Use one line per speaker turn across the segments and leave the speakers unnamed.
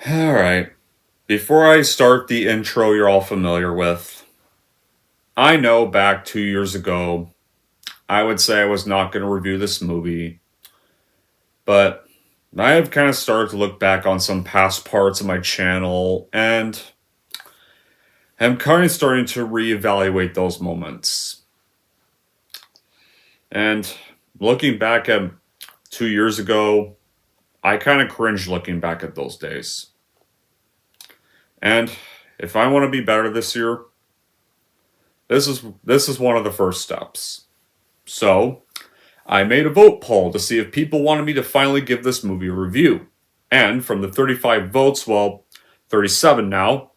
Alright, before I start the intro you're all familiar with, I know back 2 years ago, I would say I was not going to review this movie, but I have kind of started to look back on some past parts of my channel, and I'm kind of starting to reevaluate those moments. And looking back at 2 years ago, I kind of cringe looking back at those days. And if I want to be better this year, this is one of the first steps. So, I made a vote poll to see if people wanted me to finally give this movie a review. And from the 35 votes, 37 now.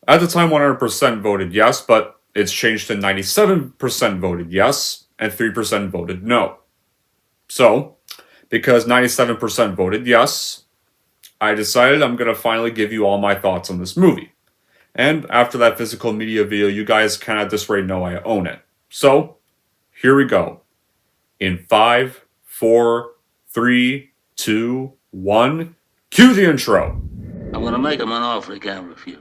At the time, 100% voted yes, but it's changed to 97% voted yes, and 3% voted no. So, because 97% voted yes, I decided I'm going to finally give you all my thoughts on this movie. And after that physical media video, you guys kind of just already know I own it. So, here we go. In 5, 4, 3, 2, 1, cue the intro.
I'm gonna make him an offer he can't refuse.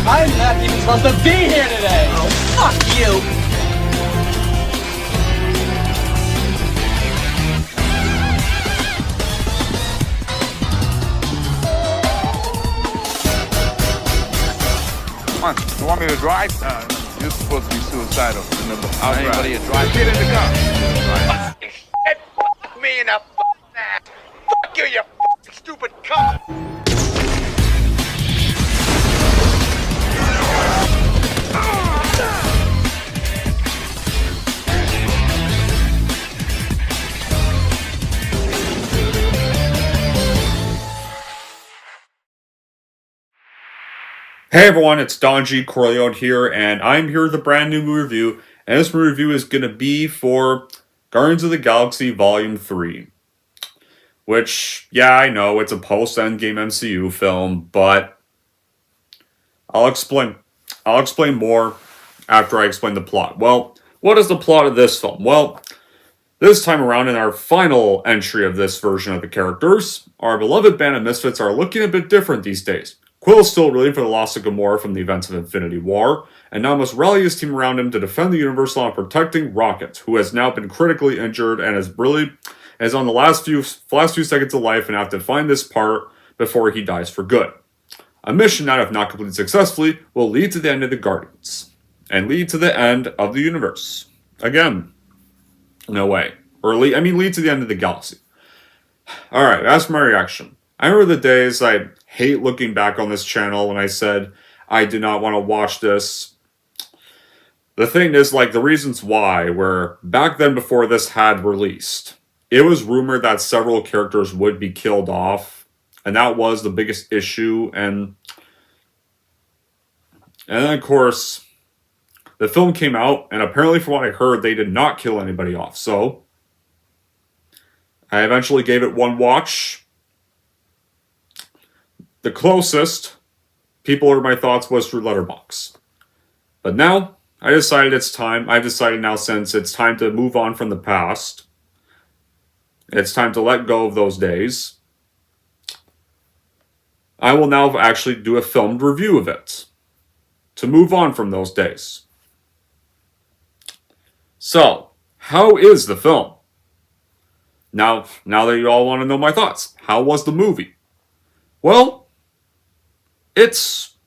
I'm not even supposed to be here today! Oh, fuck you!
Come on, you want me to drive? You're supposed to be suicidal. Remember, I'll
Anybody
drive.
a drive?
Get in the car.
Fucking shit! Fuck me in the fucking ass! Fuck you, you fucking stupid cunt!
Hey everyone, it's Don G. Corleone here, and I'm here with a brand new movie review, and this movie review is going to be for Guardians of the Galaxy Volume 3. Which, yeah, I know, it's a post-Endgame MCU film, but I'll explain more after I explain the plot. Well, what is the plot of this film? Well, this time around in our final entry of this version of the characters, our beloved band of misfits are looking a bit different these days. Quill is still reeling for the loss of Gamora from the events of Infinity War, and now must rally his team around him to defend the universe while protecting Rocket, who has now been critically injured and is on the last few seconds of life and have to find this part before he dies for good. A mission that, if not completed successfully, will lead to the end of the Guardians, and lead to the end of the universe. Again, no way. Lead to the end of the galaxy. Alright, that's my reaction. I remember the days I hate looking back on this channel when I said I did not want to watch this. The thing is, the reasons why were back then before this had released. It was rumored that several characters would be killed off, and that was the biggest issue, and then of course, the film came out, and apparently from what I heard, they did not kill anybody off, so I eventually gave it one watch. The closest people heard my thoughts was through Letterboxd. But now, I've decided now, since it's time to move on from the past, it's time to let go of those days, I will now actually do a filmed review of it, to move on from those days. So, how is the film? Now that you all want to know my thoughts, how was the movie? Well, it's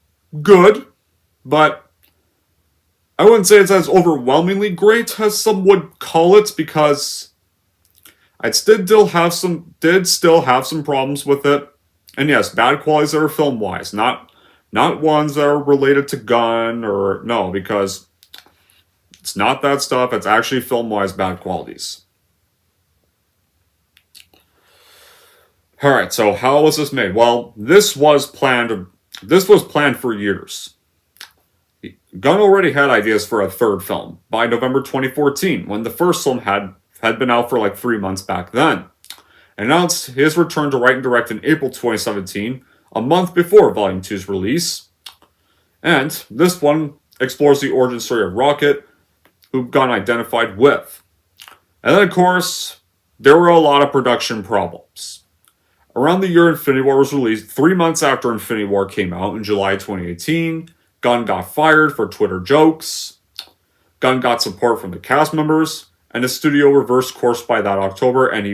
good, but I wouldn't say it's as overwhelmingly great as some would call it, because I did still have some problems with it. And yes, bad qualities that are film-wise, not ones that are related to gun or no, because it's not that stuff, it's actually film-wise bad qualities. Alright, so how was this made? Well, this was planned for years. Gunn already had ideas for a third film by November 2014, when the first film had been out for like 3 months back then. And announced his return to write and direct in April 2017, a month before Volume 2's release. And this one explores the origin story of Rocket, who Gunn identified with. And then, of course, there were a lot of production problems. Around the year Infinity War was released, 3 months after Infinity War came out in July 2018, Gunn got fired for Twitter jokes. Gunn got support from the cast members, and the studio reversed course by that October, and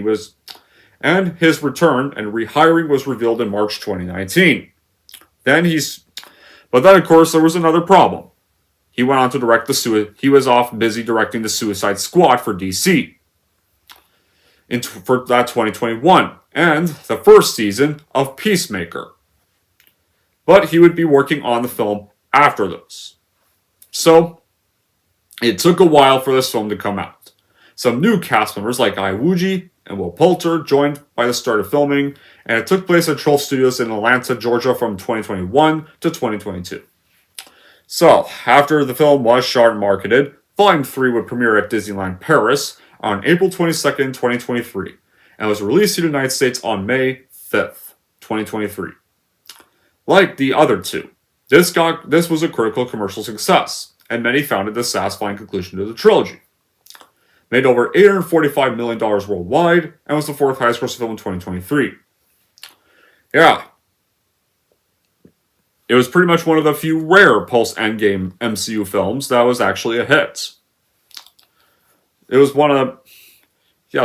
his return and rehiring was revealed in March 2019. But then, of course, there was another problem. He went on to direct he was off busy directing the Suicide Squad for DC for that 2021, and the first season of Peacemaker. But he would be working on the film after those. So, it took a while for this film to come out. Some new cast members like Iwuji and Will Poulter joined by the start of filming, and it took place at Troll Studios in Atlanta, Georgia from 2021 to 2022. So, after the film was shot and marketed, Volume 3 would premiere at Disneyland Paris on April 22nd, 2023, and was released in the United States on May 5th, 2023. Like the other two, this was a critical commercial success, and many found it a satisfying conclusion to the trilogy. Made over $845 million worldwide, and was the fourth highest grossing film in 2023. Yeah. It was pretty much one of the few rare post-Endgame MCU films that was actually a hit. It was one of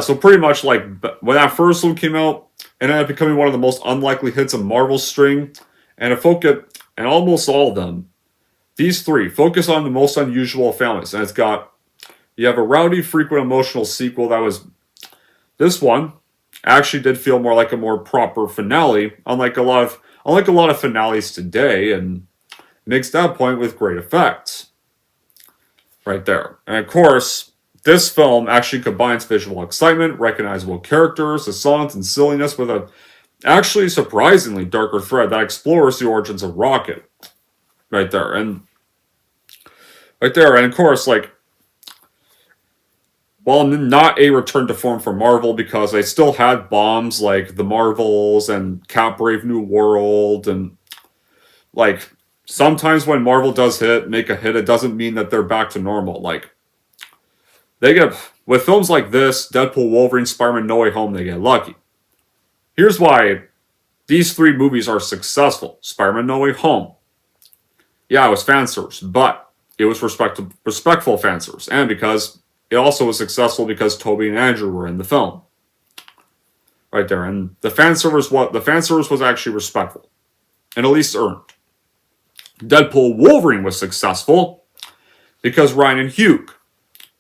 so pretty much like when that first one came out, it ended up becoming one of the most unlikely hits of Marvel's string, and almost all of them, these three focus on the most unusual families, and you have a rowdy, frequent, emotional sequel this one actually did feel more like a more proper finale, unlike a lot of finales today, and makes that point with great effect. Right there. And of course, this film actually combines visual excitement, recognizable characters, the songs, and silliness with a actually surprisingly darker thread that explores the origins of Rocket. Right there. And of course, while not a return to form for Marvel, because they still had bombs like The Marvels and Cap Brave New World, and sometimes when Marvel does make a hit, it doesn't mean that they're back to normal. With films like this, Deadpool, Wolverine, Spider-Man, No Way Home, they get lucky. Here's why these three movies are successful. Spider-Man, No Way Home. Yeah, it was fan service, but it was respectful fan service, and because it also was successful because Tobey and Andrew were in the film. Right there. And the fan service was actually respectful. And at least earned. Deadpool Wolverine was successful because Ryan and Hugh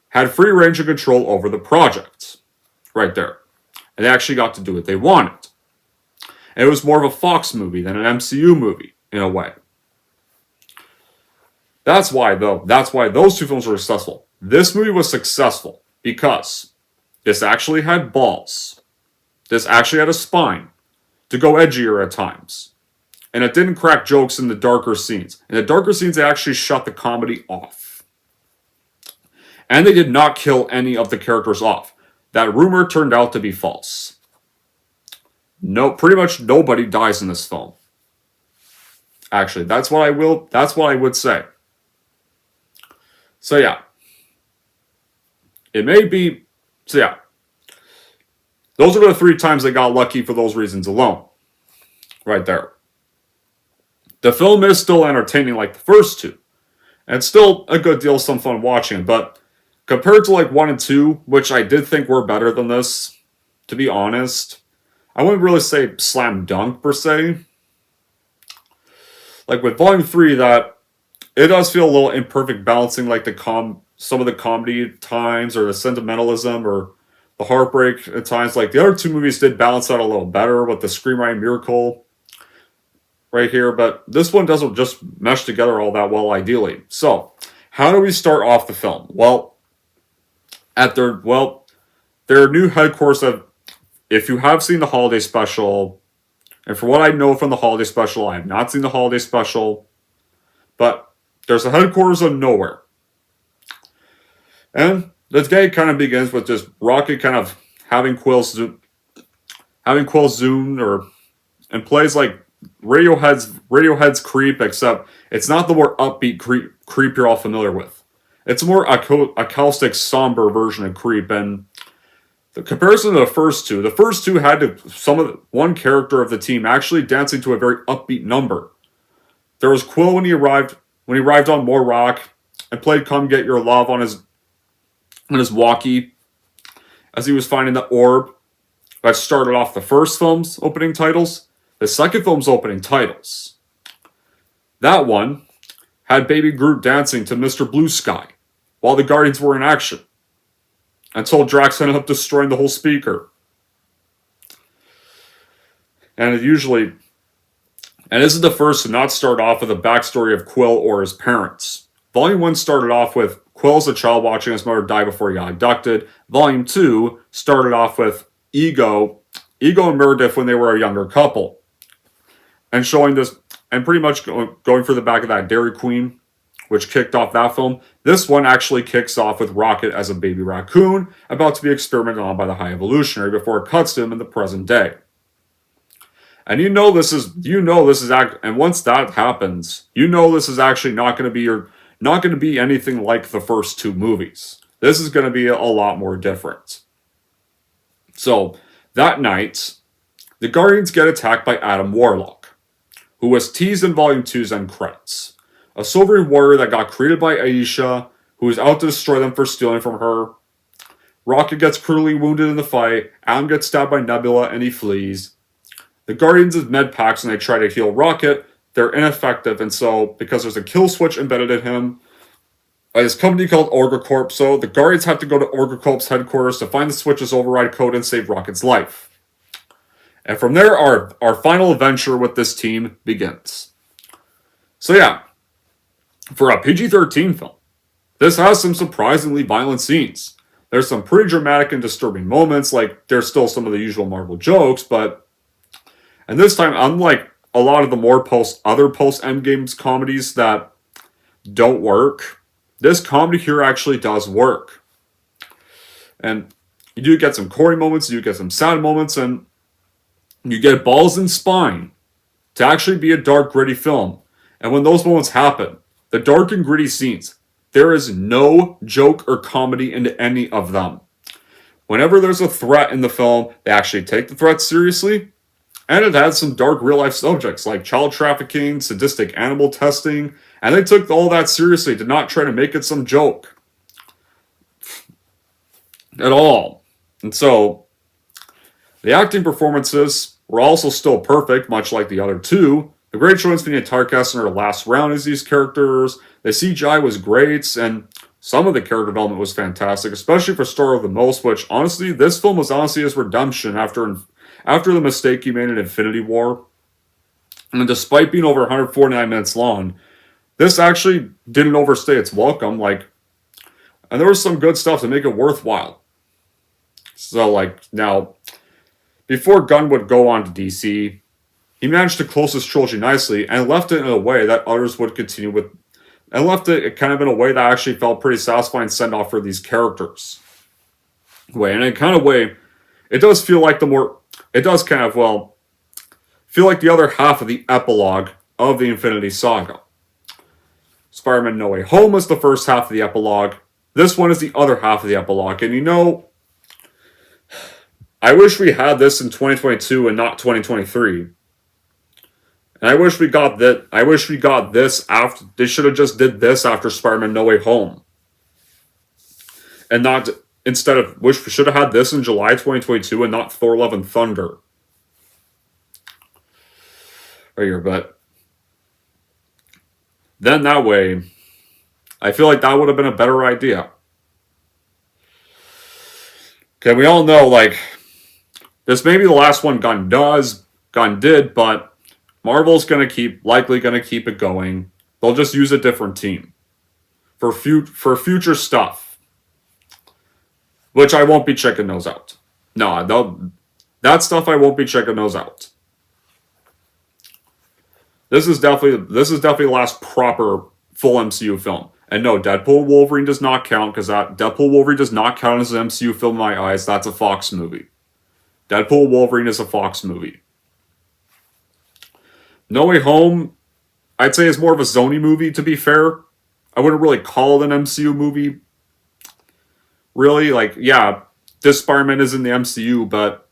had free range of control over the project. Right there. And they actually got to do what they wanted. And it was more of a Fox movie than an MCU movie, in a way. That's why those two films were successful. This movie was successful because this actually had balls. This actually had a spine to go edgier at times. And it didn't crack jokes in the darker scenes. In the darker scenes, they actually shut the comedy off. And they did not kill any of the characters off. That rumor turned out to be false. No, pretty much nobody dies in this film. Actually, that's what I would say. So yeah. Those are the three times they got lucky for those reasons alone. Right there. The film is still entertaining like the first two. And it's still a good deal, some fun watching it. But compared to 1 and 2, which I did think were better than this, to be honest, I wouldn't really say slam dunk per se. With Volume 3, that it does feel a little imperfect balancing some of the comedy at times, or the sentimentalism, or the heartbreak at times. The other two movies did balance out a little better with the screenwriting miracle right here, but this one doesn't just mesh together all that well, ideally. So, how do we start off the film? Well, their new headquarters if you have seen the holiday special, and for what I know from the holiday special, I have not seen the holiday special, but there's a headquarters of nowhere. And this game kind of begins with just Rocket kind of having Quill zoom and plays like Radiohead's Creep, except it's not the more upbeat creep you're all familiar with. It's a more acoustic, somber version of Creep, and the comparison to the first two had one character of the team actually dancing to a very upbeat number. There was Quill when he arrived on Morrock and played "Come Get Your Love" on his walkie as he was finding the orb that started off the first film's opening titles. The second film's opening titles. That one had Baby Groot dancing to Mr. Blue Sky while the Guardians were in action, until Drax ended up destroying the whole speaker. And this is the first to not start off with a backstory of Quill or his parents. Volume 1 started off with Quill as a child watching his mother die before he got abducted. Volume 2 started off with Ego and Meredith when they were a younger couple. And showing this, and pretty much going for the back of that Dairy Queen, which kicked off that film. This one actually kicks off with Rocket as a baby raccoon, about to be experimented on by the High Evolutionary before it cuts to him in the present day. And and once that happens, this is actually not going to be anything like the first two movies. This is going to be a lot more different. So, that night, the Guardians get attacked by Adam Warlock, who was teased in Volume 2's end credits. A Silvery warrior that got created by Aisha, who is out to destroy them for stealing from her. Rocket gets cruelly wounded in the fight, Adam gets stabbed by Nebula and he flees. The Guardians' med packs when they try to heal Rocket, they're ineffective, and so, because there's a kill switch embedded in him, by this company called OrgaCorp, so the Guardians have to go to OrgaCorp's headquarters to find the switch's override code and save Rocket's life. And from there, our final adventure with this team begins. So yeah, for a PG-13 film, this has some surprisingly violent scenes. There's some pretty dramatic and disturbing moments, like there's still some of the usual Marvel jokes, and this time, unlike a lot of the other post-Endgames comedies that don't work, this comedy here actually does work. And you do get some corny moments, you do get some sad moments, and you get balls and spine to actually be a dark, gritty film. And when those moments happen, the dark and gritty scenes, there is no joke or comedy into any of them. Whenever there's a threat in the film, they actually take the threat seriously, and it has some dark real-life subjects like child trafficking, sadistic animal testing, and they took all that seriously, did not try to make it some joke. At all. And so, the acting performances were also still perfect, much like the other two. The great showings from the entire cast in our last round as these characters. The CGI was great, and some of the character development was fantastic, especially for Star of the Most, which, honestly, this film was honestly his redemption after the mistake he made in Infinity War. And despite being over 149 minutes long, this actually didn't overstay its welcome, and there was some good stuff to make it worthwhile. So, now, before Gunn would go on to DC, he managed to close his trilogy nicely and left it in a way that others would continue with, and left it kind of in a way that actually felt pretty satisfying send-off for these characters. And in kind of way, it does feel like feel like the other half of the epilogue of the Infinity Saga. Spider-Man No Way Home is the first half of the epilogue. This one is the other half of the epilogue. And I wish we had this in 2022 and not 2023. And I wish we got this after. They should have just did this after Spider-Man No Way Home. And not, instead of, wish we should have had this in July 2022 and not Thor Love and Thunder. Right here, but then that way, I feel like that would have been a better idea. Okay, we all know, this may be the last one Gunn did, but Marvel's likely gonna keep it going. They'll just use a different team for future stuff, which I won't be checking those out. No, that stuff I won't be checking those out. This is definitely the last proper full MCU film. And no, Deadpool Wolverine does not count, because Deadpool Wolverine does not count as an MCU film in my eyes. That's a Fox movie. Deadpool Wolverine is a Fox movie. No Way Home, I'd say, is more of a Sony movie, to be fair. I wouldn't really call it an MCU movie. Really, like, yeah, this Spider-Man is in the MCU, but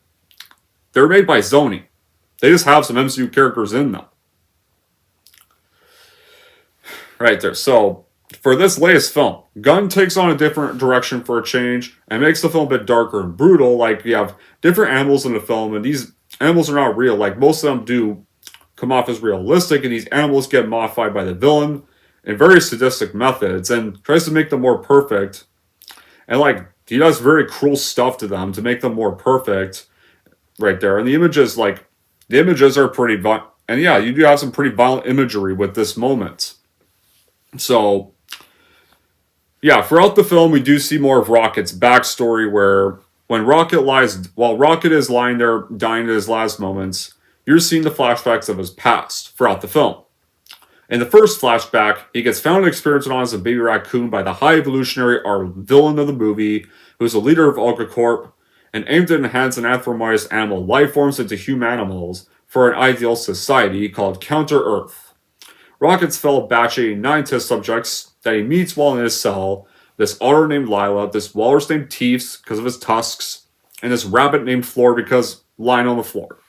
they're made by Sony. They just have some MCU characters in them. Right there. So, for this latest film, Gunn takes on a different direction for a change and makes the film a bit darker and brutal. Like, you have different animals in the film, and these animals are not real. Like, most of them do come off as realistic, and these animals get modified by the villain in very sadistic methods and tries to make them more perfect. And, like, he does very cruel stuff to them to make them more perfect right there. And the images, like, the images are pretty violent. And yeah, you do have some pretty violent imagery with this moment. So, yeah, throughout the film, we do see more of Rocket's backstory, where while Rocket is lying there dying in his last moments, you're seeing the flashbacks of his past throughout the film. In the first flashback, he gets found and experimented on as a baby raccoon by the High Evolutionary, our villain of the movie, who's the leader of Ultra Corp, and aimed to enhance and anthropomorphize animal life forms into human animals for an ideal society called Counter-Earth. Rocket's fellow Batch 89 test subjects that he meets while in his cell, this otter named Lila, this walrus named Teefs because of his tusks, and this rabbit named Floor because lying on the floor.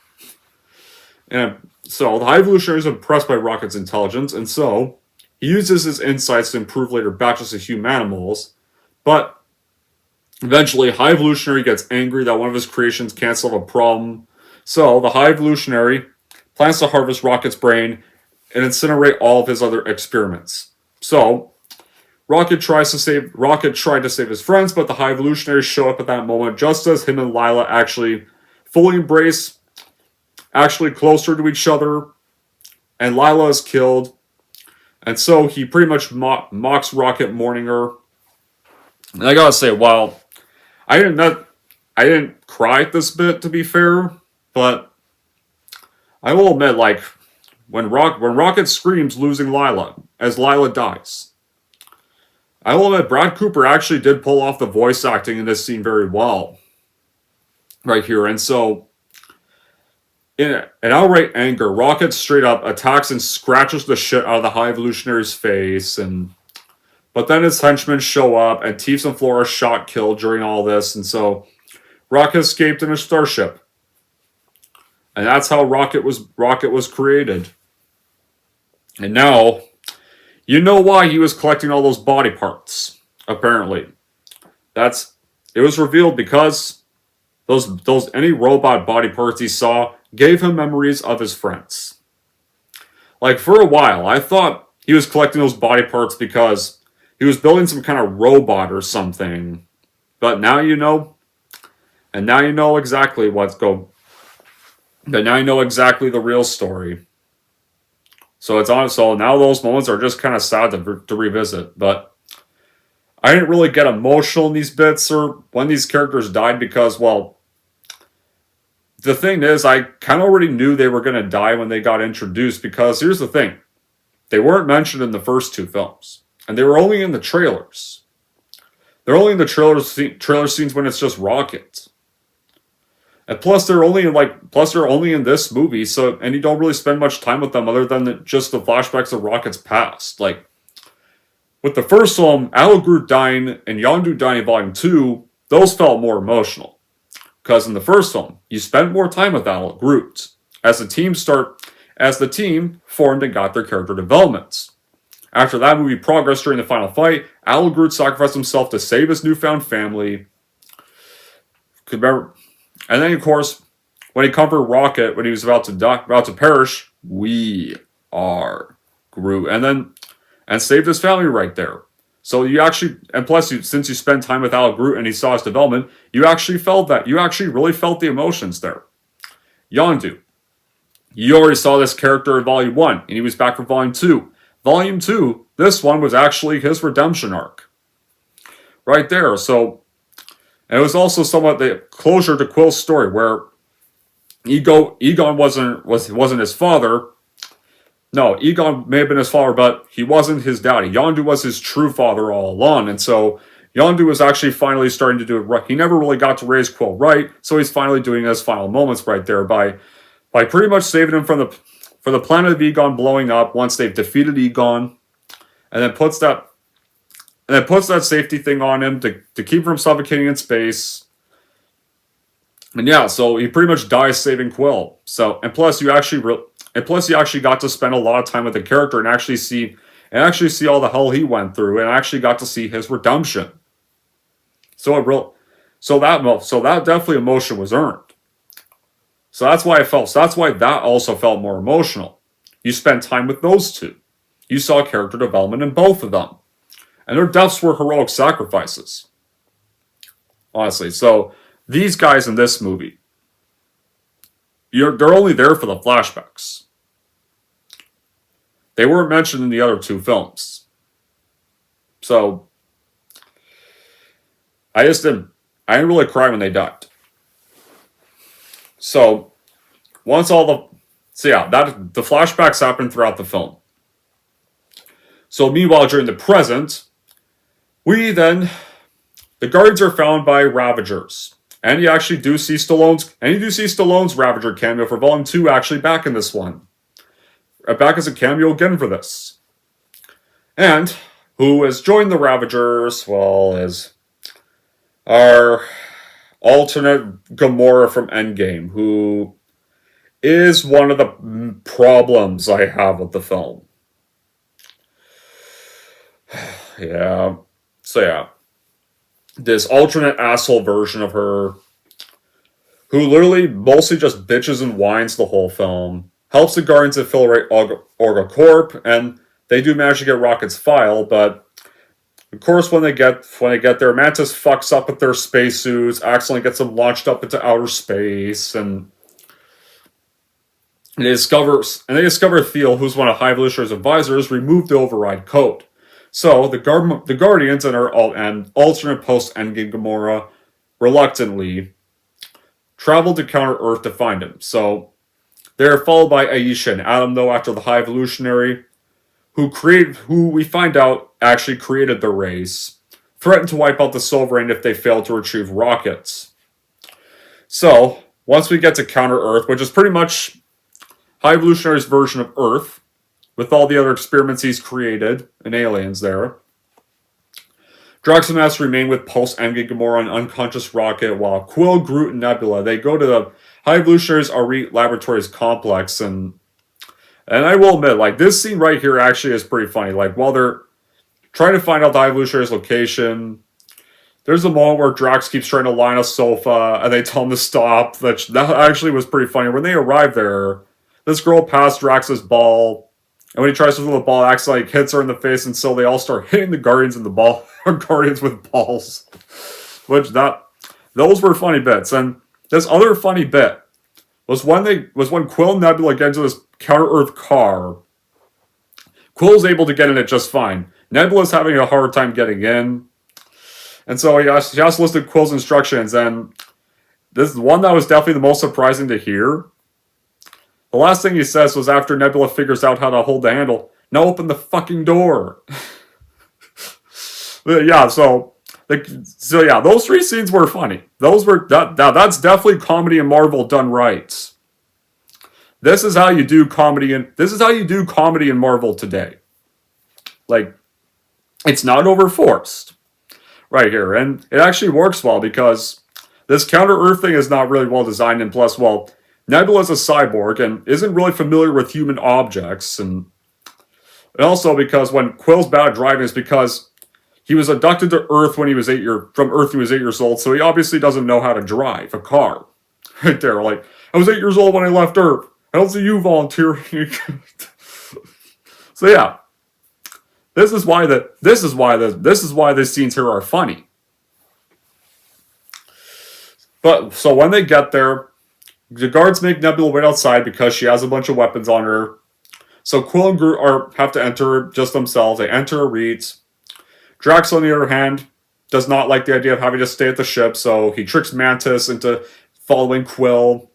And so the High Evolutionary is impressed by Rocket's intelligence, and so he uses his insights to improve later batches of human animals, but eventually High Evolutionary gets angry that one of his creations can't solve a problem, so the High Evolutionary plans to harvest Rocket's brain and incinerate all of his other experiments. So, Rocket tried to save his friends, but the High Evolutionaries show up at that moment just as him and Lila actually fully embrace, actually closer to each other, and Lila is killed. And so he pretty much mocks Rocket, mourning her. And I gotta say, while I didn't cry at this bit, to be fair, but I will admit, like, when Rocket screams losing Lila as Lila dies, I will admit Brad Cooper actually did pull off the voice acting in this scene very well right here. And so, in an outright anger, Rocket straight up attacks and scratches the shit out of the High Evolutionary's face, but then his henchmen show up, and Teefs and Flora shot killed during all this, and so Rocket escaped in a starship. And that's how Rocket was created. And now, you know why he was collecting all those body parts, apparently. It was revealed because those any robot body parts he saw gave him memories of his friends. Like, for a while, I thought he was collecting those body parts because he was building some kind of robot or something. But now you know. And now you know exactly But now you know exactly the real story. So now those moments are just kind of sad to revisit. But I didn't really get emotional in these bits or when these characters died because, well, the thing is, I kind of already knew they were going to die when they got introduced, because here's the thing. They weren't mentioned in the first two films. And they were only in the trailers. They're only in the trailer scenes when it's just Rocket. And plus they're only in this movie, and you don't really spend much time with them other than just the flashbacks of Rocket's past. Like, with the first film, Al Groot dying and Yondu dying in Volume 2, those felt more emotional. Because in the first film, you spent more time with Al Groot as the team formed and got their character developments. After that movie progressed during the final fight, Al Groot sacrificed himself to save his newfound family. And then, of course, when he comforted Rocket when he was about to perish, we are Groot, and saved his family right there. So since you spend time with Al Groot and he saw his development, you actually felt that. You actually really felt the emotions there. Yondu. You already saw this character in Volume 1, and he was back for Volume 2. Volume 2, this one was actually his redemption arc. Right there, so... And it was also somewhat the closure to Quill's story, where Egon wasn't his father. no, Egon may have been his father, but he wasn't his daddy. Yondu was his true father all along, and so Yondu was actually finally starting to do it right. He never really got to raise Quill right, so he's finally doing his final moments right there by pretty much saving him from the planet of Egon blowing up once they've defeated Egon, and then puts that safety thing on him to keep him from suffocating in space. And yeah, so he pretty much dies saving Quill. So and plus you actually got to spend a lot of time with the character and actually see all the hell he went through, and actually got to see his redemption. So that definitely emotion was earned. So that's why that also felt more emotional. You spent time with those two. You saw character development in both of them. And their deaths were heroic sacrifices. Honestly, so these guys in this movie, they're only there for the flashbacks. They weren't mentioned in the other two films. So I didn't really cry when they died. So the flashbacks happened throughout the film. So meanwhile, during the present, the guardians are found by Ravagers. And you actually do see Stallone's Ravager cameo for Volume 2 actually back in this one. Back as a cameo again for this. And who has joined the Ravagers, well, is our alternate Gamora from Endgame, who is one of the problems I have with the film. Yeah. So yeah. This alternate asshole version of her, who literally mostly just bitches and whines the whole film, helps the Guardians infiltrate Orga Corp, and they do manage to get Rocket's file, but of course when they get there, Mantis fucks up with their spacesuits, accidentally gets them launched up into outer space, and they discover Thiel, who's one of High Evolutionary's advisors, removed the override code. So the Guardians and alternate post-Endgame Gamora reluctantly traveled to counter Earth to find him. So they're followed by Aisha and Adam, though, after the High Evolutionary, who we find out actually created the race, threatened to wipe out the Sovereign if they fail to retrieve rockets. So once we get to counter Earth, which is pretty much High Evolutionary's version of Earth, with all the other experiments he's created and aliens there, Drax and Mass remain with post-Endgame Gamora and unconscious Rocket, while Quill, Groot, and Nebula, they go to the High Evolutionary's Arete Laboratories complex, and I will admit, like, this scene right here actually is pretty funny. Like, while they're trying to find out the High Evolutionary's location, there's a moment where Drax keeps trying to line a sofa, and they tell him to stop. That actually was pretty funny. When they arrive there, this girl passed Drax's ball, and when he tries to throw the ball, accidentally hits her in the face, and so they all start hitting the Guardians in the ball, Guardians with balls. Those were funny bits. And this other funny bit was when Quill and Nebula get into this counter-Earth car. Quill's able to get in it just fine. Nebula's having a hard time getting in. And so he just listed Quill's instructions, and this is one that was definitely the most surprising to hear. The last thing he says was after Nebula figures out how to hold the handle, now open the fucking door. Those three scenes were funny. That's definitely comedy in Marvel done right. This is how you do comedy in Marvel today. Like, it's not overforced right here, and it actually works well because this counter-Earth thing is not really well designed, and plus, well, Nebula's a cyborg and isn't really familiar with human objects, and also because when Quill's bad at driving is because he was abducted to Earth when he was 8 years old, so he obviously doesn't know how to drive a car. Right there, like, I was 8 years old when I left Earth. I don't see you volunteering. So yeah, this is why these scenes here are funny. But so when they get there, the guards make Nebula wait outside because she has a bunch of weapons on her. So Quill and Groot have to enter just themselves. They enter Arete. Drax, on the other hand, does not like the idea of having to stay at the ship, so he tricks Mantis into following Quill.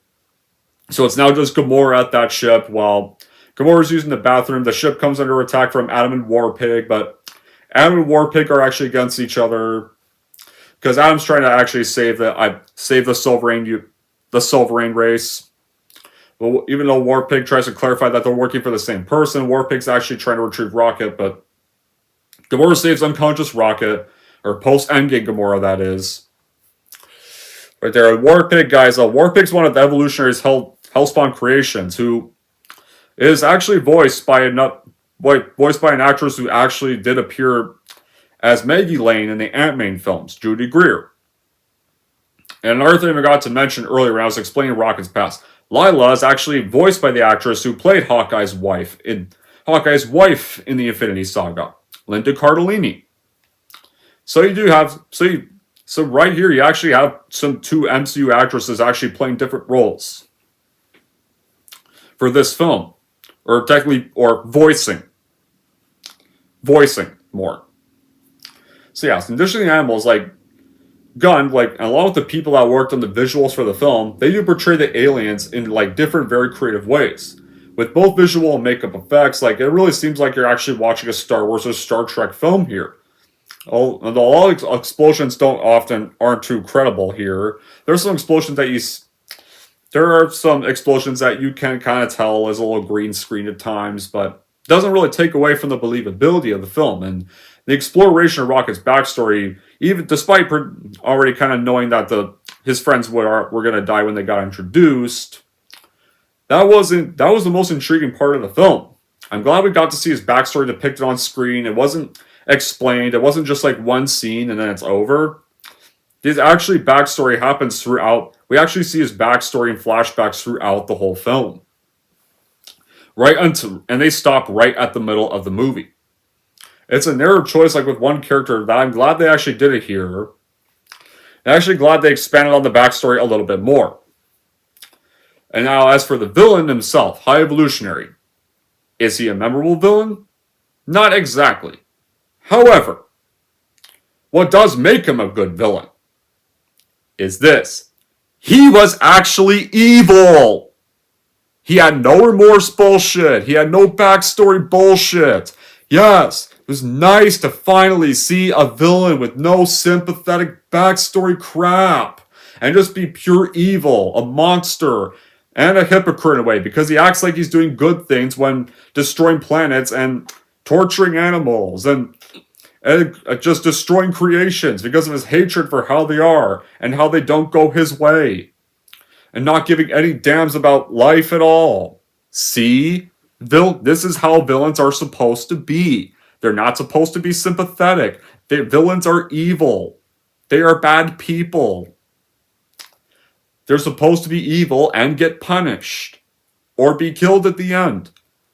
So it's now just Gamora at that ship, while Gamora's using the bathroom. The ship comes under attack from Adam and Warpig, but Adam and Warpig are actually against each other because Adam's trying to actually save the Silverane race. Well, even though Warpig tries to clarify that they're working for the same person, Warpig's actually trying to retrieve Rocket, but Gamora saves unconscious Rocket, or post-Endgame Gamora, that is. Right there, Warpig, guys. Warpig's one of the Evolutionary's Hellspawn creations, who is actually voiced by an actress who actually did appear as Maggie Lane in the Ant-Man films, Judy Greer. And another thing I forgot to mention earlier when I was explaining Rocket's past, Lila is actually voiced by the actress who played Hawkeye's wife in the Infinity Saga, Linda Cardellini. So you do have so right here you actually have two MCU actresses actually playing different roles for this film, or technically, or voicing more. So yeah, some interesting animals like Gunn, along with the people that worked on the visuals for the film, they do portray the aliens in different, very creative ways. With both visual and makeup effects, it really seems like you're actually watching a Star Wars or Star Trek film here. Although all explosions aren't too credible here. There are some explosions that you can kind of tell is a little green screen at times, but doesn't really take away from the believability of the film. And the exploration of Rocket's backstory, even despite already kind of knowing that his friends were going to die when they got introduced, that was the most intriguing part of the film. I'm glad we got to see his backstory depicted on screen. It wasn't explained. It wasn't just one scene and then it's over. His actually backstory happens throughout. We actually see his backstory and flashbacks throughout the whole film. And they stop right at the middle of the movie. It's a narrow choice, with one character, that I'm glad they actually did it here. I'm actually glad they expanded on the backstory a little bit more. And now, as for the villain himself, High Evolutionary, is he a memorable villain? Not exactly. However, what does make him a good villain is this. He was actually evil! He had no remorse bullshit. He had no backstory bullshit. Yes, it was nice to finally see a villain with no sympathetic backstory crap and just be pure evil, a monster, and a hypocrite in a way, because he acts like he's doing good things when destroying planets and torturing animals and just destroying creations because of his hatred for how they are and how they don't go his way. And not giving any damns about life at all. See? This is how villains are supposed to be. They're not supposed to be sympathetic. Villains are evil. They are bad people. They're supposed to be evil and get punished. Or be killed at the end.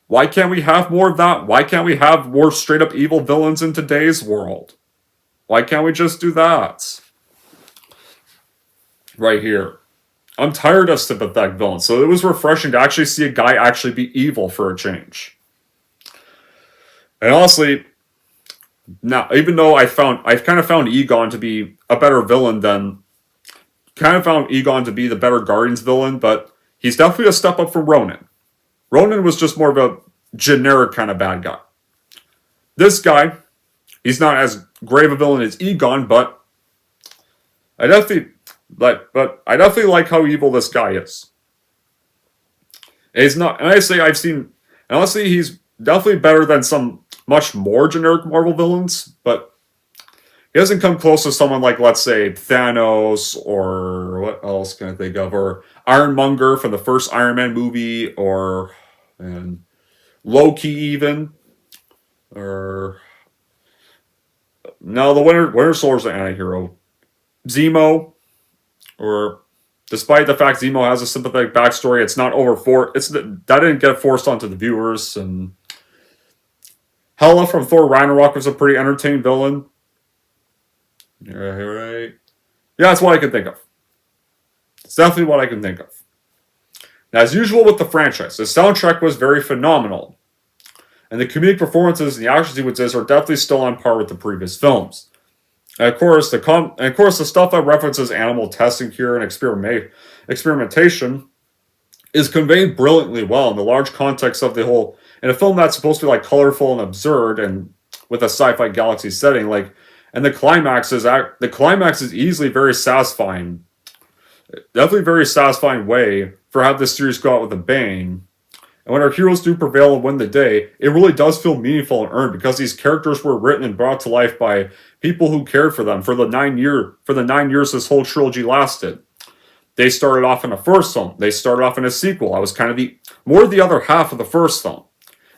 Why can't we have more of that? Why can't we have more straight up evil villains in today's world? Why can't we just do that? Right here. I'm tired of sympathetic villains, so it was refreshing to actually see a guy actually be evil for a change. And honestly, now, even though I've kind of found Egon to be a better villain than, kind of found Egon to be the better Guardians villain, but he's definitely a step up from Ronan. Ronan was just more of a generic kind of bad guy. This guy, he's not as grave a villain as Egon, but I definitely like how evil this guy is. And he's not, and I say I've seen, and honestly, he's definitely better than some much more generic Marvel villains, but he doesn't come close to someone like, let's say, Thanos, or what else can I think of, or Ironmonger from the first Iron Man movie, or Loki even, or no, the Winter Soldier's an anti-hero. Zemo. Or, despite the fact Zemo has a sympathetic backstory, it's not that didn't get forced onto the viewers. And Hela from Thor Ragnarok was a pretty entertaining villain. Right. Yeah, that's what I can think of. It's definitely what I can think of. Now, as usual with the franchise, the soundtrack was very phenomenal. And the comedic performances and the action sequences are definitely still on par with the previous films. And of course, the stuff that references animal testing here and experimentation is conveyed brilliantly well in the large context of the whole. In a film that's supposed to be like colorful and absurd and with a sci-fi galaxy setting, like, and the climax is easily very satisfying. Definitely very satisfying way for how this series go out with a bang. And when our heroes do prevail and win the day, it really does feel meaningful and earned because these characters were written and brought to life by people who cared for them for the 9 years this whole trilogy lasted. They started off in a first film. They started off in a sequel. I was kind of the other half of the first film.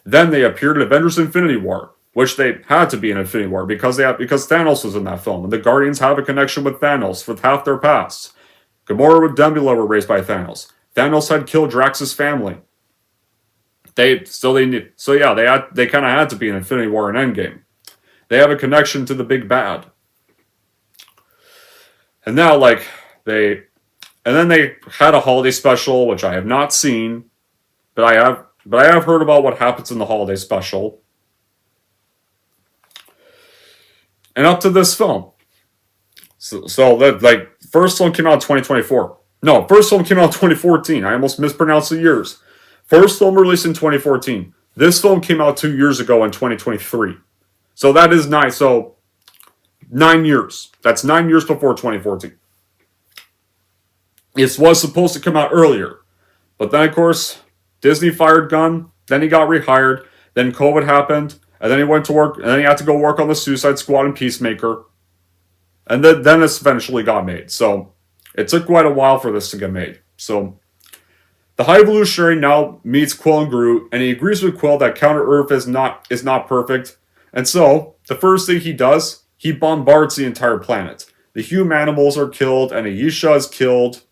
Then they appeared in Avengers Infinity War, which they had to be in Infinity War because Thanos was in that film, and the Guardians have a connection with Thanos with half their past. Gamora and Nebula were raised by Thanos. Thanos had killed Drax's family. They kind of had to be in Infinity War and Endgame. They have a connection to the big bad. And now, then they had a holiday special, which I have not seen, but I have heard about what happens in the holiday special. And up to this film. First film came out in 2024. No, first film came out in 2014. I almost mispronounced the years. First film released in 2014. This film came out 2 years ago in 2023. So that is nice. So 9 years. That's 9 years before 2014. It was supposed to come out earlier. But then, of course, Disney fired Gunn. Then he got rehired. Then COVID happened. And then he went to work. And then he had to go work on the Suicide Squad and Peacemaker. And then this eventually got made. So it took quite a while for this to get made. So the High Evolutionary now meets Quill and Groot, and he agrees with Quill that Counter-Earth is not perfect. And so, the first thing he does, he bombards the entire planet. The human animals are killed, and Ayesha is killed.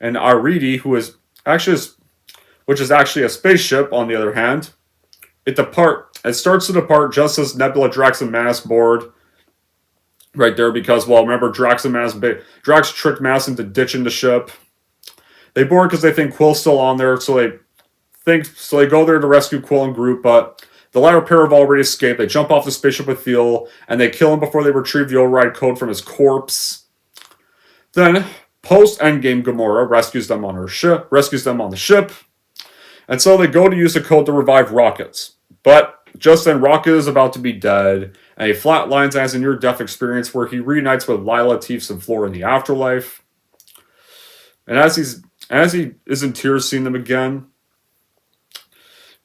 And Aridi, which is actually a spaceship, on the other hand, it starts to depart just as Nebula, Drax, and Manus board. Right there, because, well, remember, Drax tricked Manus into ditching the ship. They board because they think Quill's still on there, so they go there to rescue Quill and Groot, but the latter pair have already escaped. They jump off the spaceship with Theo, and they kill him before they retrieve the override code from his corpse. Then, post-Endgame, Gamora rescues them on the ship, and so they go to use the code to revive Rockets. But just then, Rocket is about to be dead, and he flatlines and has a near-death experience where he reunites with Lila, Teefs, and Floor in the afterlife. And as he is in tears seeing them again,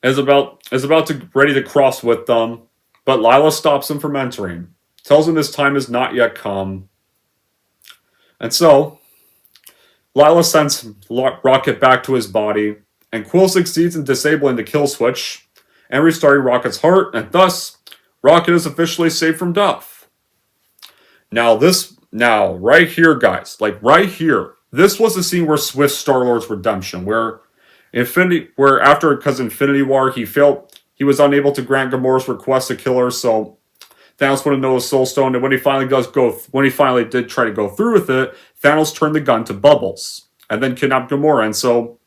is about to ready to cross with them, but Lila stops him from entering, tells him his time has not yet come. And so, Lila sends Rocket back to his body, and Quill succeeds in disabling the kill switch and restarting Rocket's heart, and thus, Rocket is officially saved from death. Now, right here, guys, right here, this was the scene where Swift's Star-Lord's redemption, because Infinity War, he was unable to grant Gamora's request to kill her, so Thanos wanted to know his Soul Stone, and when he finally did try to go through with it, Thanos turned the gun to Bubbles, and then kidnapped Gamora, and so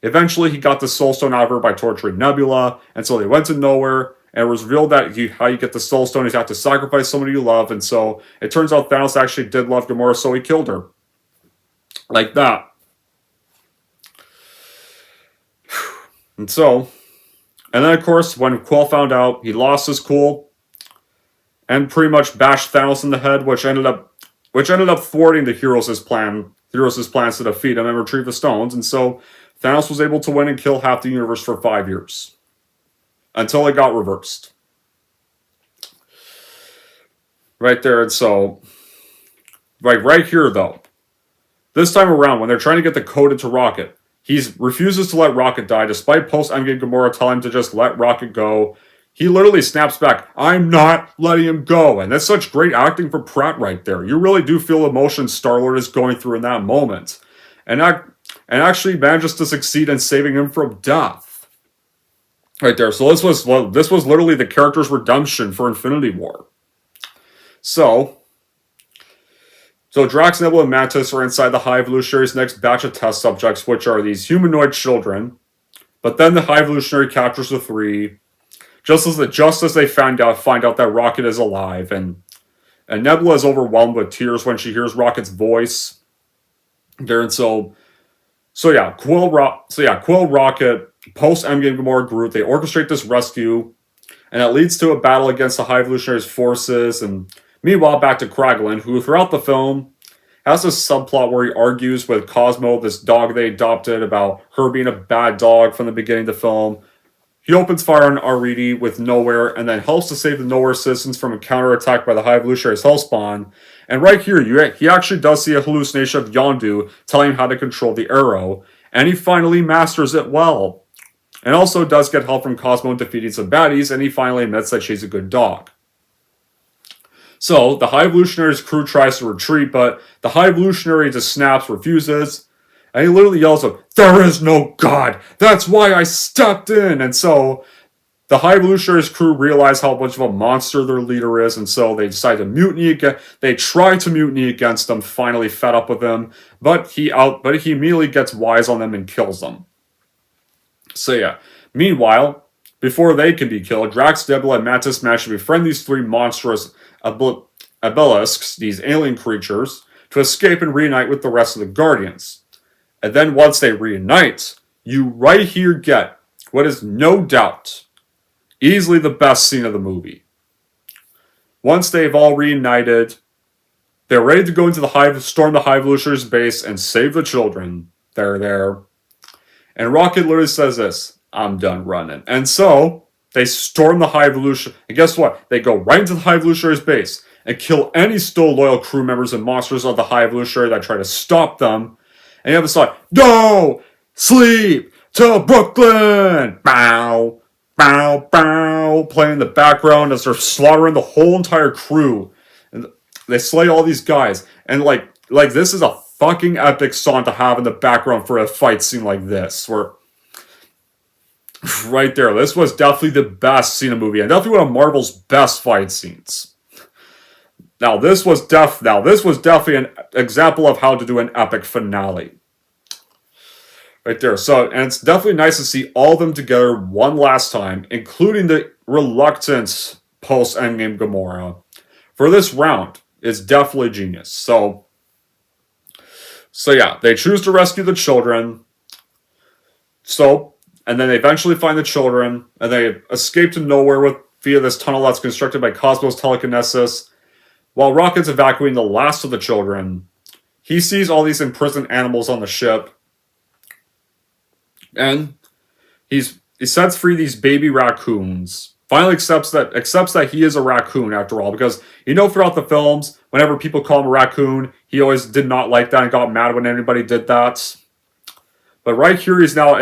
eventually he got the Soul Stone out of her by torturing Nebula, and so they went to nowhere, and it was revealed that how you get the Soul Stone is you have to sacrifice somebody you love, and so it turns out Thanos actually did love Gamora, so he killed her. Like that. And then of course, when Quill found out, he lost his cool and pretty much bashed Thanos in the head, which ended up thwarting the heroes' plans to defeat him and retrieve the stones, and so Thanos was able to win and kill half the universe for 5 years. Until it got reversed. Right there, and so right here though. This time around, when they're trying to get the code into Rocket, he refuses to let Rocket die, despite post-Endgame Gamora telling him to just let Rocket go. He literally snaps back, "I'm not letting him go." And that's such great acting for Pratt right there. You really do feel emotion Star-Lord is going through in that moment. And actually manages to succeed in saving him from death. Right there. So this was literally the character's redemption for Infinity War. So Drax, Nebula, and Mantis are inside the High Evolutionary's next batch of test subjects, which are these humanoid children. But then the High Evolutionary captures the three, just as they find out that Rocket is alive, and Nebula is overwhelmed with tears when she hears Rocket's voice. And so Quill, Rocket, post Endgame Gamora, Groot, they orchestrate this rescue, and it leads to a battle against the High Evolutionaries' forces. And meanwhile, back to Kraglin, who throughout the film has this subplot where he argues with Cosmo, this dog they adopted, about her being a bad dog from the beginning of the film. He opens fire on Aridi with Nowhere and then helps to save the Nowhere citizens from a counterattack by the High Evolutionaries' Hellspawn. And right here, he actually does see a hallucination of Yondu telling him how to control the arrow, and he finally masters it well. And also does get help from Cosmo in defeating some baddies, and he finally admits that she's a good dog. So, the High Evolutionary's crew tries to retreat, but the High Evolutionary just snaps, refuses, and he literally yells out, "There is no God! That's why I stepped in!" And so, the High Evolutionary's crew realize how much of a monster their leader is, and so they decide to mutiny again. They try to mutiny against them, finally fed up with him, but he immediately gets wise on them and kills them. So yeah. Meanwhile, before they can be killed, Drax, Nebula, and Mantis manage to befriend these three monstrous obelisks, these alien creatures, to escape and reunite with the rest of the Guardians. And then once they reunite, you right here get what is no doubt easily the best scene of the movie. Once they've all reunited, they're ready to go into storm the High Evolutionaries' base and save the children. They're there. And Rocket literally says this, "I'm done running." And so, they storm the High Evolution. And guess what? They go right into the High Evolutionaries' base and kill any still loyal crew members and monsters of the High Evolutionary that try to stop them. And you have this like, "Go! Sleep! To Brooklyn!" Bow! Bow! Bow! Playing in the background as they're slaughtering the whole entire crew. And they slay all these guys. And like this is a fucking epic song to have in the background for a fight scene like this. Where right there, this was definitely the best scene of the movie, and definitely one of Marvel's best fight scenes. Now this was definitely an example of how to do an epic finale. Right there. So, and it's definitely nice to see all of them together one last time, including the reluctant post-Endgame Gamora. For this round, it's definitely genius. So yeah, they choose to rescue the children. And then they eventually find the children, and they escape to nowhere via this tunnel that's constructed by Cosmos telekinesis. While Rocket's evacuating the last of the children, he sees all these imprisoned animals on the ship, and he sets free these baby raccoons. Finally accepts that he is a raccoon after all, because throughout the films, whenever people call him a raccoon, he always did not like that and got mad when anybody did that. But right here, he's now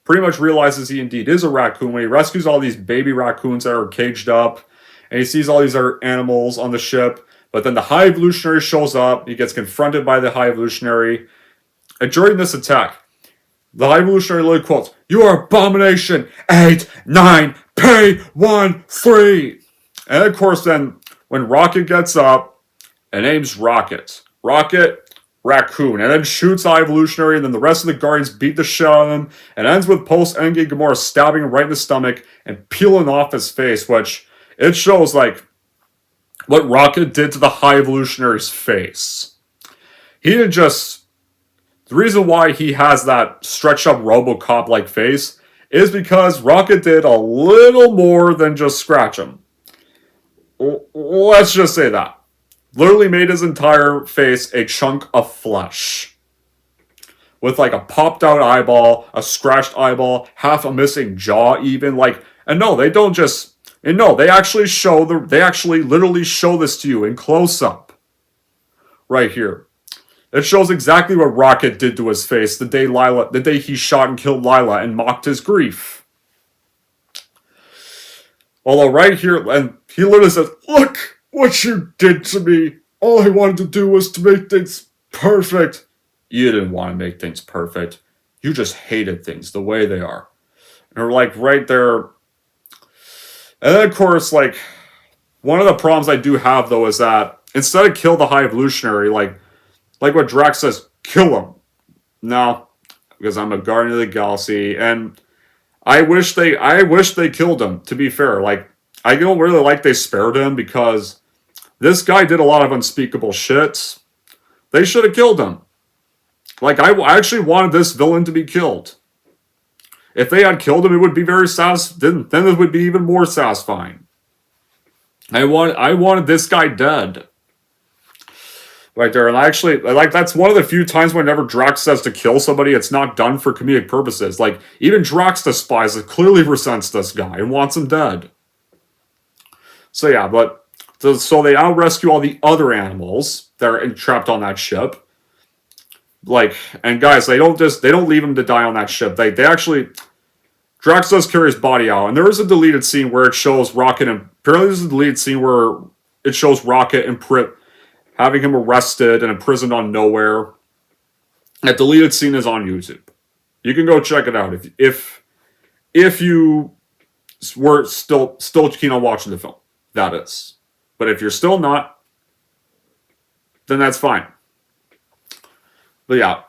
pretty much realizes he indeed is a raccoon when he rescues all these baby raccoons that are caged up, and he sees all these other animals on the ship. But then the High Evolutionary shows up, he gets confronted by the High Evolutionary, and during this attack, the High Evolutionary literally quotes, "You are Abomination 89P13." And of course then, when Rocket gets up and aims Rocket, Raccoon, and then shoots the High Evolutionary, and then the rest of the Guardians beat the shit out of him, and ends with post-Endgame Gamora stabbing him right in the stomach and peeling off his face, which it shows like what Rocket did to the High Evolutionary's face. He didn't just... The reason why he has that stretched up RoboCop-like face is because Rocket did a little more than just scratch him. Let's just say that. Literally made his entire face a chunk of flesh. With like a popped out eyeball, a scratched eyeball, half a missing jaw even. And no, they don't just... And no, they actually literally show this to you in close-up. Right here. It shows exactly what Rocket did to his face the day he shot and killed Lila and mocked his grief. Although right here, and he literally says, "Look what you did to me. All I wanted to do was to make things perfect." You didn't want to make things perfect. You just hated things the way they are. And we're right there. And then of course, one of the problems I do have though is that instead of kill the High Evolutionary, like what Drax says, kill him. No, because I'm a Guardian of the Galaxy, and I wish they killed him, to be fair. I don't really like they spared him, because this guy did a lot of unspeakable shit. They should have killed him. Like, I actually wanted this villain to be killed. If they had killed him, it would be very satisfying. Then it would be even more satisfying. I wanted this guy dead. Right there, and I actually, like, that's one of the few times whenever Drax says to kill somebody, it's not done for comedic purposes. Like, even Drax despises, clearly resents this guy and wants him dead. So yeah, but, so they now rescue all the other animals that are trapped on that ship. Like, and guys, they don't leave him to die on that ship. They actually, Drax does carry his body out, and there is a deleted scene where it shows Rocket, and apparently there's a deleted scene where it shows Rocket and having him arrested and imprisoned on Nowhere. That deleted scene is on YouTube. You can go check it out if you were still keen on watching the film. That is. But if you're still not, then that's fine. But yeah.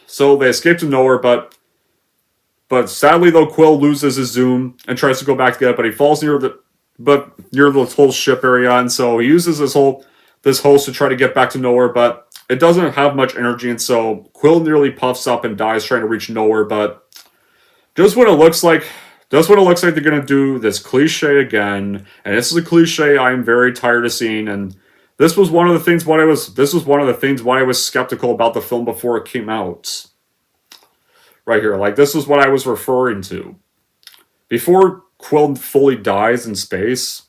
So they escape to Nowhere, but sadly though, Quill loses his Zoom and tries to go back to get it, but he falls near the whole ship area, and so he uses this host to try to get back to Nowhere, but it doesn't have much energy, and so Quill nearly puffs up and dies trying to reach Nowhere. But just when it looks like they're gonna do this cliche again, and this is a cliche I'm very tired of seeing, and this was one of the things why I was skeptical about the film before it came out. Right here, like, this is what I was referring to. Before Quill fully dies in space,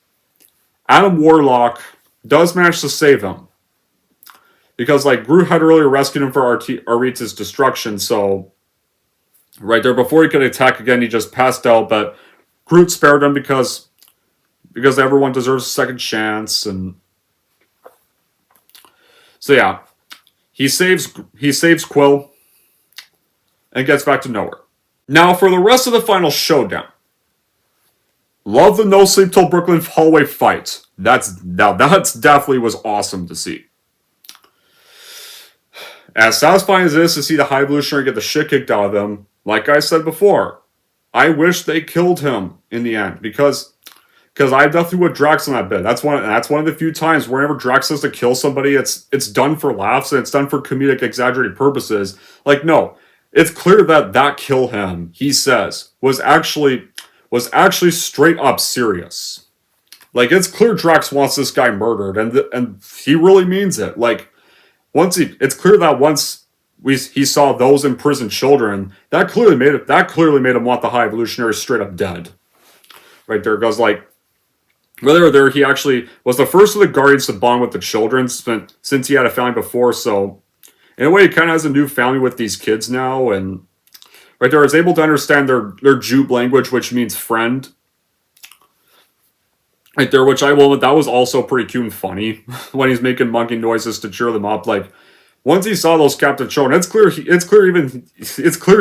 Adam Warlock does manage to save him. Because, like, Groot had earlier rescued him for Arita's destruction, so right there, before he could attack again, he just passed out, but Groot spared him because everyone deserves a second chance, and so yeah. He saves Quill and gets back to Nowhere. Now, for the rest of the final showdown. Love the No Sleep Till Brooklyn hallway fight. That's definitely was awesome to see. As satisfying as it is to see the High Evolutionary get the shit kicked out of them, like I said before, I wish they killed him in the end, because I definitely would Drax on that bit. That's one of the few times whenever Drax says to kill somebody, it's done for laughs and it's done for comedic exaggerated purposes. Like, no, it's clear that kill him, he says, was actually straight up serious. Like, it's clear Drax wants this guy murdered, and he really means it. Like, it's clear that once he saw those imprisoned children, that clearly made him want the High Evolutionary straight up dead. Right there goes, like, whether there he actually was the first of the Guardians to bond with the children since he had a family before, so in a way he kind of has a new family with these kids now, and right there is able to understand their Jupe language, which means friend. Right there, which that was also pretty cute and funny when he's making monkey noises to cheer them up. Like, once he saw those captive children, it's clear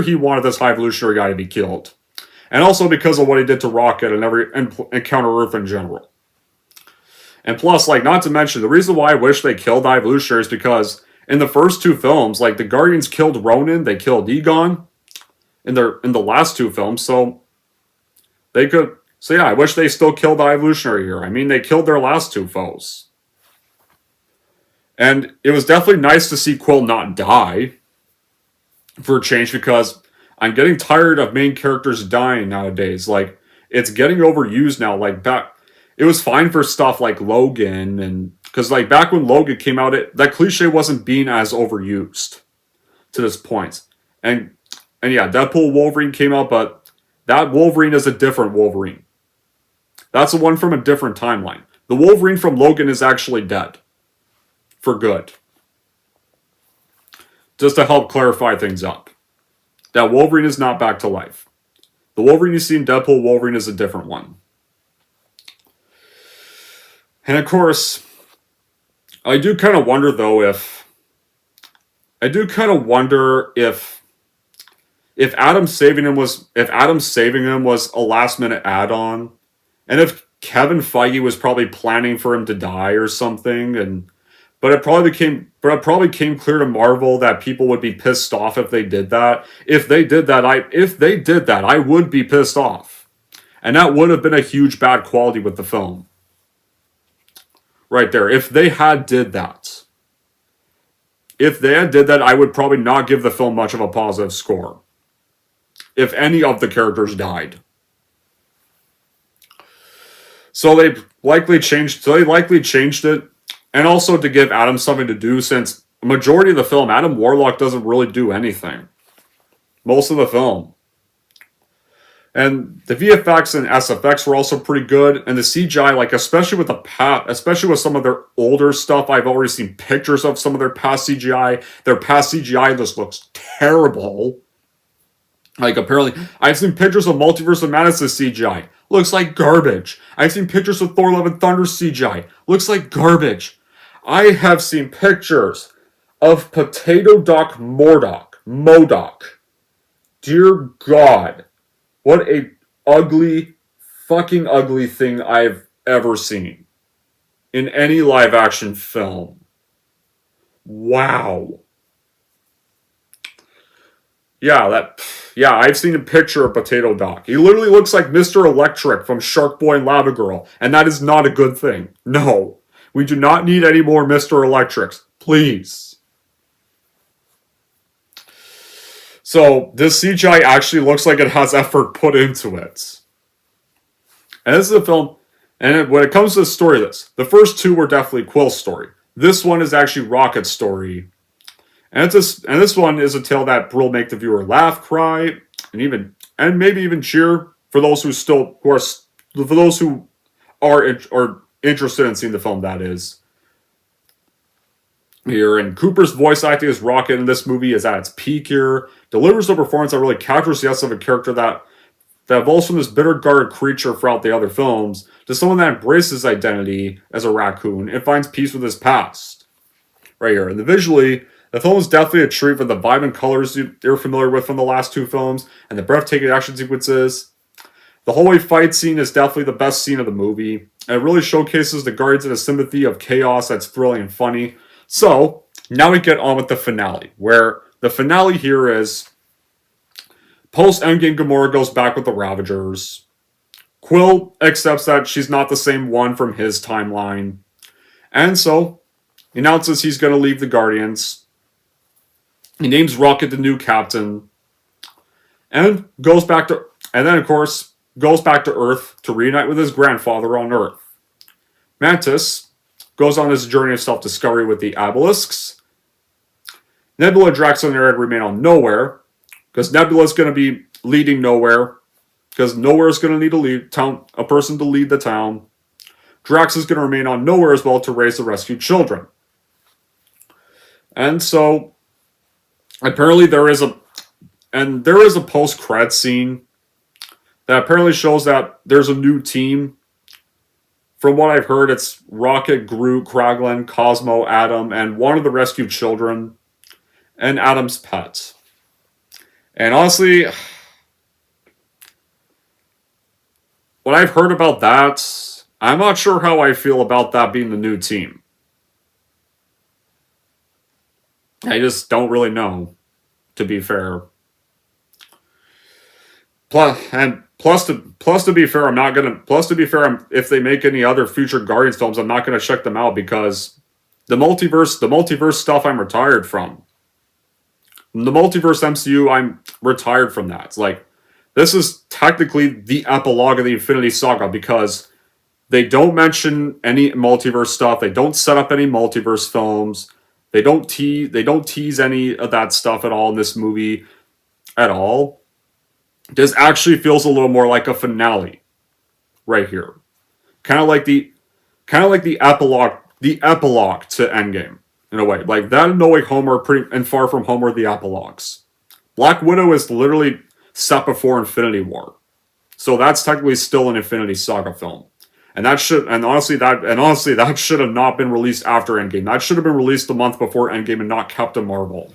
he wanted this High Evolutionary guy to be killed. And also because of what he did to Rocket and Counter Earth in general. And plus, like, not to mention, the reason why I wish they killed High Evolutionary is because in the first two films, like, the Guardians killed Ronan, they killed Egon in the last two films, so yeah, I wish they still killed the High Evolutionary here. I mean, they killed their last two foes. And it was definitely nice to see Quill not die for a change, because I'm getting tired of main characters dying nowadays. Like, it's getting overused now. Like, it was fine for stuff like Logan, and because, like, back when Logan came out, that cliche wasn't being as overused to this point. And yeah, Deadpool Wolverine came out, but that Wolverine is a different Wolverine. That's the one from a different timeline. The Wolverine from Logan is actually dead. For good. Just to help clarify things up. That Wolverine is not back to life. The Wolverine you see in Deadpool Wolverine is a different one. And of course, I do kind of wonder though if Adam saving him was a last minute add-on, and if Kevin Feige was probably planning for him to die or something, but it probably came clear to Marvel that people would be pissed off if they did that. If they did that, I would be pissed off. And that would have been a huge bad quality with the film. Right there. If they had did that. if they had did that, I would probably not give the film much of a positive score. If any of the characters died. So they likely changed it. And also to give Adam something to do, since the majority of the film, Adam Warlock doesn't really do anything. Most of the film. And the VFX and SFX were also pretty good, and the CGI, like especially with some of their older stuff, I've already seen pictures of some of their past CGI. Their past CGI just looks terrible. Like apparently, I've seen pictures of Multiverse of Madness CGI. Looks like garbage. I've seen pictures of Thor: Love and Thunder CGI. Looks like garbage. I have seen pictures of Potato Doc MODOK. Dear God. What a fucking ugly thing I've ever seen. In any live action film. Wow. Yeah, I've seen a picture of Potato Doc. He literally looks like Mr. Electric from Shark Boy and Lava Girl, and that is not a good thing. No. We do not need any more Mr. Electrics. Please. So, this CGI actually looks like it has effort put into it. And this is a film, and when it comes to the story of this, the first two were definitely Quill's story. This one is actually Rocket's story. And this one is a tale that will make the viewer laugh, cry, and maybe even cheer for those who are interested in seeing the film, that is. Here, and Cooper's voice acting as Rocket in this movie is at its peak here. Delivers a performance that really captures the essence of a character that evolves from this bitter-guarded creature throughout the other films to someone that embraces his identity as a raccoon and finds peace with his past. Right here. And visually, the film is definitely a treat for the vibrant colors you're familiar with from the last two films and the breathtaking action sequences. The hallway fight scene is definitely the best scene of the movie, and it really showcases the Guardians and a sympathy of chaos that's thrilling and funny. So, now we get on with the finale, where the finale here is post-Endgame Gamora goes back with the Ravagers. Quill accepts that she's not the same one from his timeline. And so, he announces he's going to leave the Guardians. He names Rocket the new captain. And goes back to Earth to reunite with his grandfather on Earth. Mantis goes on his journey of self-discovery with the Abelisks. Nebula, Drax, and Arid remain on Nowhere, because Nebula's going to be leading Nowhere, because Nowhere's going to need a person to lead the town. Drax is going to remain on Nowhere as well to raise the rescued children. And so, apparently there is a post-credits scene that apparently shows that there's a new team. From what I've heard, it's Rocket, Groot, Kraglin, Cosmo, Adam, and one of the rescued children, and Adam's pet. And honestly, what I've heard about that, I'm not sure how I feel about that being the new team. I just don't really know, to be fair. Plus to be fair, if they make any other future Guardians films, I'm not gonna check them out because the multiverse stuff I'm retired from. The multiverse MCU, I'm retired from that. It's like, this is technically the epilogue of the Infinity Saga because they don't mention any multiverse stuff. They don't set up any multiverse films. They don't tease any of that stuff at all in this movie at all. This actually feels a little more like a finale right here. Kind of like the epilogue to Endgame in a way. Like that and No Way Home and Far From Home are the epilogues. Black Widow is literally set before Infinity War. So that's technically still an Infinity Saga film. And honestly that should have not been released after Endgame. That should have been released a month before Endgame and not Captain Marvel.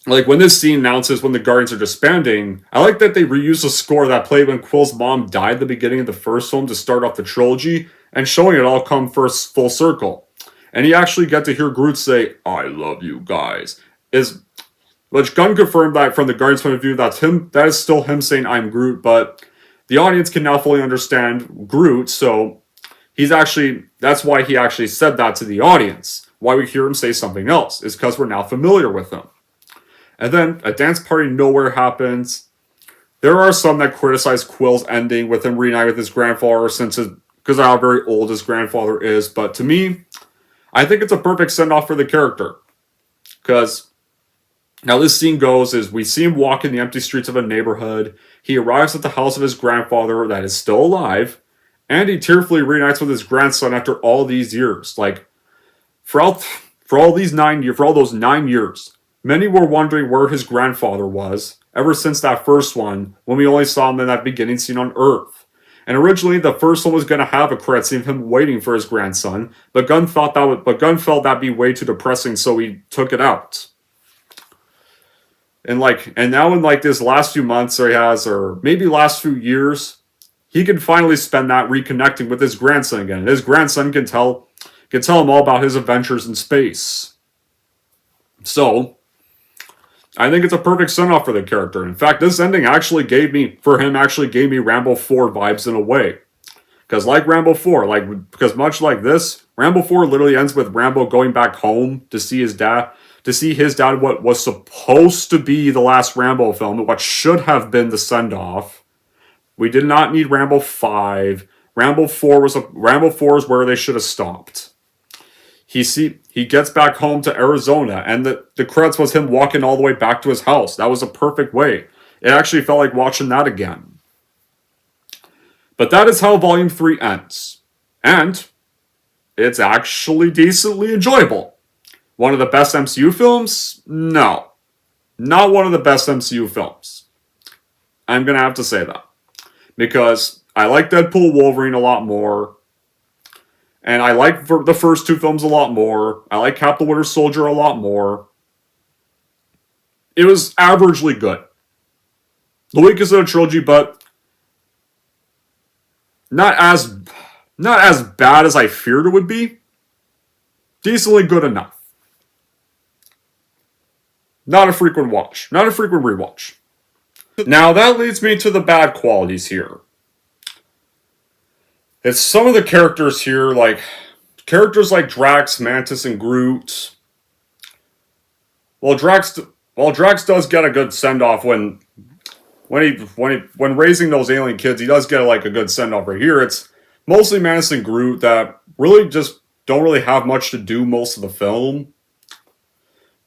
Like, when this scene announces when the Guardians are disbanding, I like that they reuse a score that played when Quill's mom died at the beginning of the first film to start off the trilogy, and showing it all come first full circle. And you actually get to hear Groot say, "I love you guys." Which Gunn confirmed that from the Guardians' point of view, that is still him saying, "I'm Groot," but the audience can now fully understand Groot, so that's why he actually said that to the audience. Why we hear him say something else is because we're now familiar with him. And then a dance party nowhere happens. There are some that criticize Quill's ending with him reuniting with his grandfather because of how very old his grandfather is. But to me, I think it's a perfect send-off for the character. Because now this scene goes is we see him walk in the empty streets of a neighborhood. He arrives at the house of his grandfather that is still alive. And he tearfully reunites with his grandson after all these years. Like, for all those 9 years, many were wondering where his grandfather was, ever since that first one, when we only saw him in that beginning scene on Earth. And originally, the first one was going to have a credit scene of him waiting for his grandson, but Gunn felt that'd be way too depressing, so he took it out. And now in this last few months, or maybe last few years, he can finally spend that reconnecting with his grandson again. And his grandson can tell him all about his adventures in space. So, I think it's a perfect send-off for the character. In fact, this ending actually gave me Rambo 4 vibes in a way. Because like Rambo 4, because much like this, Rambo 4 literally ends with Rambo going back home to see his dad, what was supposed to be the last Rambo film, what should have been the send-off. We did not need Rambo 5. Rambo 4 is where they should have stopped. He gets back home to Arizona, and the credits was him walking all the way back to his house. That was a perfect way. It actually felt like watching that again. But that is how Volume 3 ends. And it's actually decently enjoyable. One of the best MCU films? No. Not one of the best MCU films. I'm going to have to say that. Because I like Deadpool Wolverine a lot more. And I like the first two films a lot more. I like Captain Winter Soldier a lot more. It was averagely good. The weakest of the trilogy, but not as bad as I feared it would be. Decently good enough. Not a frequent watch. Not a frequent rewatch. Now that leads me to the bad qualities here. It's some of the characters here, characters like Drax, Mantis, and Groot. Well, Drax does get a good send-off when raising those alien kids, he does get a good send-off right here. It's mostly Mantis and Groot that really just don't really have much to do most of the film.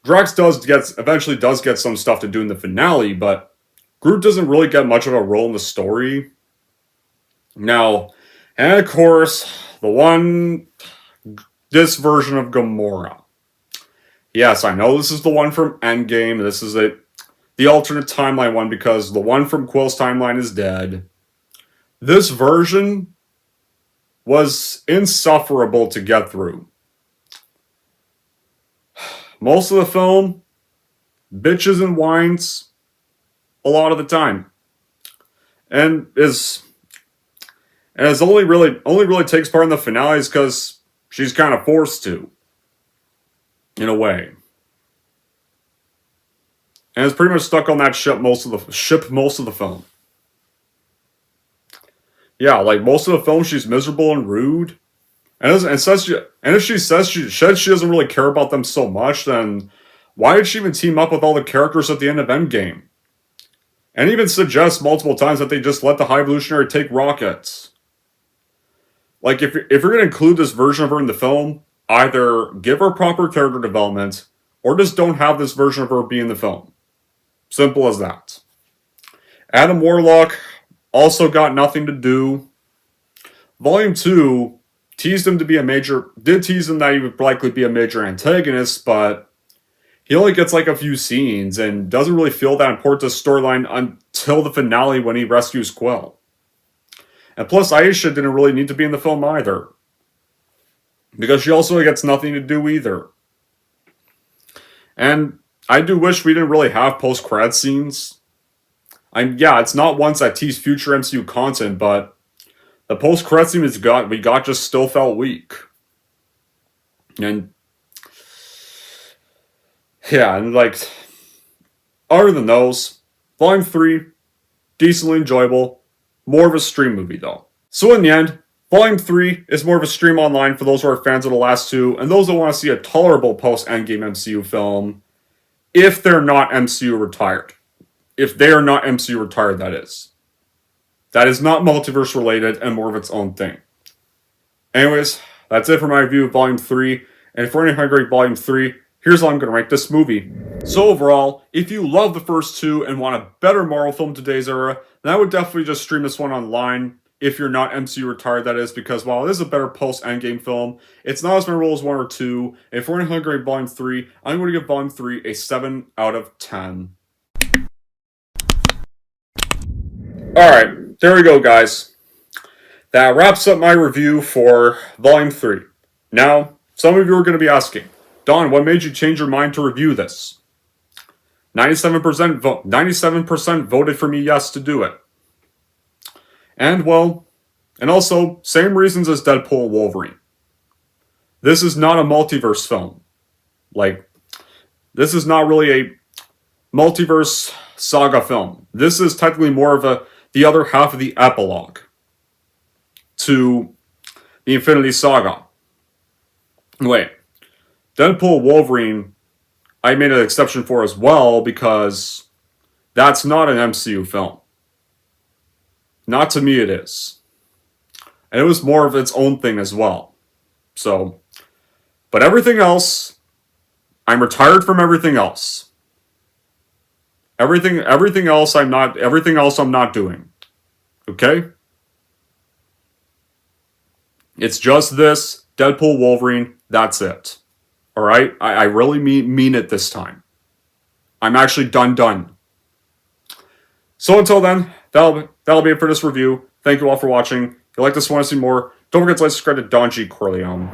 Drax eventually does get some stuff to do in the finale, but Groot doesn't really get much of a role in the story. Now, and of course, this version of Gamora. Yes, I know this is the one from Endgame. This is the alternate timeline one because the one from Quill's timeline is dead. This version was insufferable to get through. Most of the film, bitches and whines a lot of the time. And only really takes part in the finales because she's kind of forced to. In a way. And is pretty much stuck on that ship most of the film. Yeah, most of the film she's miserable and rude. And if she says she doesn't really care about them so much, then why did she even team up with all the characters at the end of Endgame? And even suggests multiple times that they just let the High Evolutionary take rockets. If you're going to include this version of her in the film, either give her proper character development, or just don't have this version of her be in the film. Simple as that. Adam Warlock also got nothing to do. Volume 2 did tease him that he would likely be a major antagonist, but he only gets a few scenes and doesn't really feel that important to the storyline until the finale when he rescues Quill. And plus, Aisha didn't really need to be in the film either. Because she also gets nothing to do either. And I do wish we didn't really have post-credit scenes. It's not ones that tease future MCU content, but the post-credit scene we got just still felt weak. And yeah, and other than those, Volume 3, decently enjoyable. More of a stream movie though. So in the end, Volume 3 is more of a stream online for those who are fans of the last two, and those that want to see a tolerable post-Endgame MCU film, if they're not MCU retired. If they are not MCU retired, that is. That is not multiverse related and more of its own thing. Anyways, that's it for my review of Volume 3, and if you're any hungry Volume 3, here's how I'm going to rank this movie. So overall, if you love the first two and want a better Marvel film today's era, then I would definitely just stream this one online, if you're not MCU retired, that is, because while it is a better post-Endgame film, it's not as memorable as 1 or 2. If we're in Hungry Volume 3, I'm going to give Volume 3 a 7 out of 10. Alright, there we go, guys. That wraps up my review for Volume 3. Now, some of you are going to be asking, Don, what made you change your mind to review this? 97% voted for me yes to do it. And, well, and also, same reasons as Deadpool Wolverine. This is not a multiverse film. Like, this is not really a multiverse saga film. This is technically more of the other half of the epilogue to the Infinity Saga. Wait, Deadpool Wolverine, I made an exception for as well because that's not an MCU film. Not to me it is. And it was more of its own thing as well. So, but everything else, I'm retired from everything else. Everything else I'm not doing. Okay? It's just this, Deadpool Wolverine, that's it. Alright? I really mean it this time. I'm actually done. So until then, that'll be it for this review. Thank you all for watching. If you like this and want to see more, don't forget to like, subscribe to Don G. Corleone.